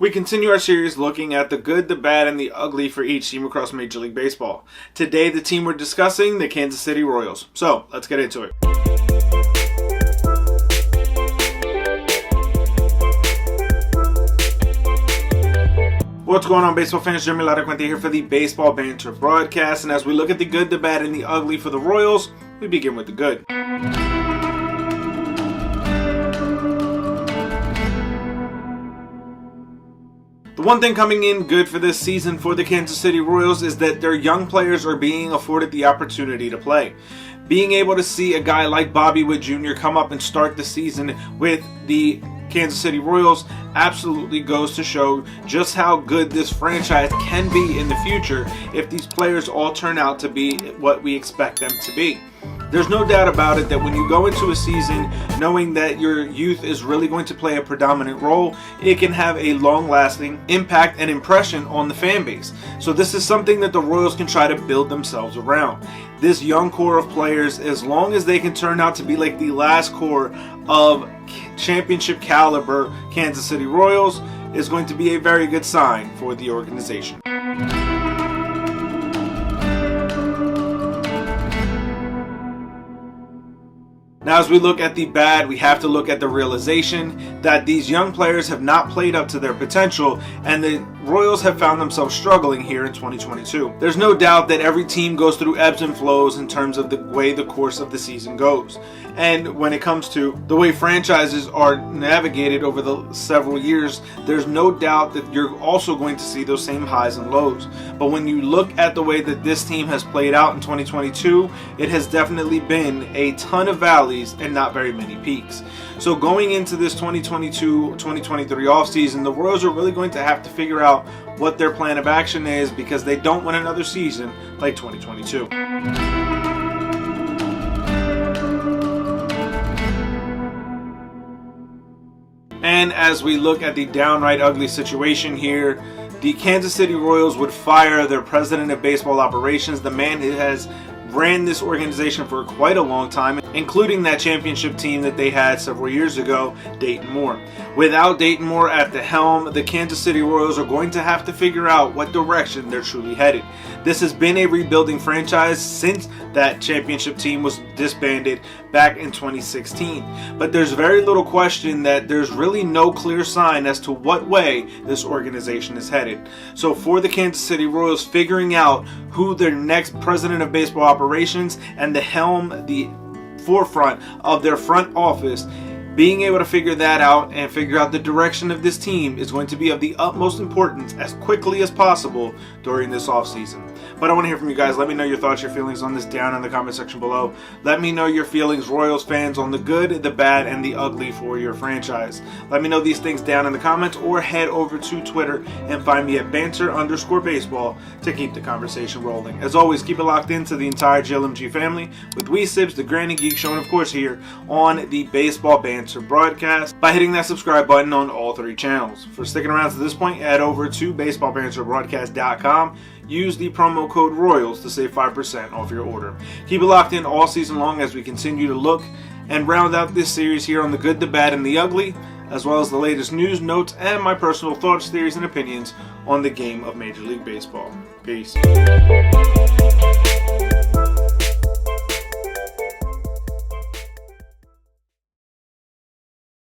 We continue our series looking at the good, the bad, and the ugly for each team across Major League Baseball. Today, the team we're discussing, the Kansas City Royals. So, let's get into it. What's going on, baseball fans? Jeremy Laracuente here for the Baseball Banter Broadcast. And as we look at the good, the bad, and the ugly for the Royals, we begin with the good. The one thing coming in good for this season for the Kansas City Royals is that their young players are being afforded the opportunity to play. Being able to see a guy like Bobby Witt Jr. come up and start the season with the Kansas City Royals absolutely goes to show just how good this franchise can be in the future if these players all turn out to be what we expect them to be. There's no doubt about it that when you go into a season knowing that your youth is really going to play a predominant role, it can have a long-lasting impact and impression on the fan base. So this is something that the Royals can try to build themselves around. This young core of players, as long as they can turn out to be like the last core of championship caliber Kansas City Royals, is going to be a very good sign for the organization. Now, as we look at the bad, we have to look at the realization that these young players have not played up to their potential, and the Royals have found themselves struggling here in 2022. There's no doubt that every team goes through ebbs and flows in terms of the way the course of the season goes. And when it comes to the way franchises are navigated over the several years, there's no doubt that you're also going to see those same highs and lows. But when you look at the way that this team has played out in 2022, it has definitely been a ton of valleys and not very many peaks. So going into this 2022-2023 offseason, the Royals are really going to have to figure out what their plan of action is, because they don't win another season like 2022. And as we look at the downright ugly situation here, the Kansas City Royals would fire their president of baseball operations, the man who has ran this organization for quite a long time, including that championship team that they had several years ago, Dayton Moore. Without Dayton Moore at the helm, the Kansas City Royals are going to have to figure out what direction they're truly headed. This has been a rebuilding franchise since that championship team was disbanded back in 2016. But there's very little question that there's really no clear sign as to what way this organization is headed. So for the Kansas City Royals, figuring out who their next president of baseball operations and the helm, the forefront of their front office, being able to figure that out and figure out the direction of this team is going to be of the utmost importance as quickly as possible during this offseason. But I want to hear from you guys. Let me know your thoughts, your feelings on this down in the comment section below. Let me know your feelings, Royals fans, on the good, the bad, and the ugly for your franchise. Let me know these things down in the comments, or head over to Twitter and find me at banter_baseball to keep the conversation rolling. As always, keep it locked into the entire JLMG family with Wee Sibs, the Granny Geek Show, and of course here on the Baseball Banter Broadcast by hitting that subscribe button on all three channels. For sticking around to this point, head over to baseballbanterbroadcast.com. Use the promo code ROYALS to save 5% off your order. Keep it locked in all season long as we continue to look and round out this series here on the good, the bad, and the ugly, as well as the latest news, notes, and my personal thoughts, theories, and opinions on the game of Major League Baseball. Peace.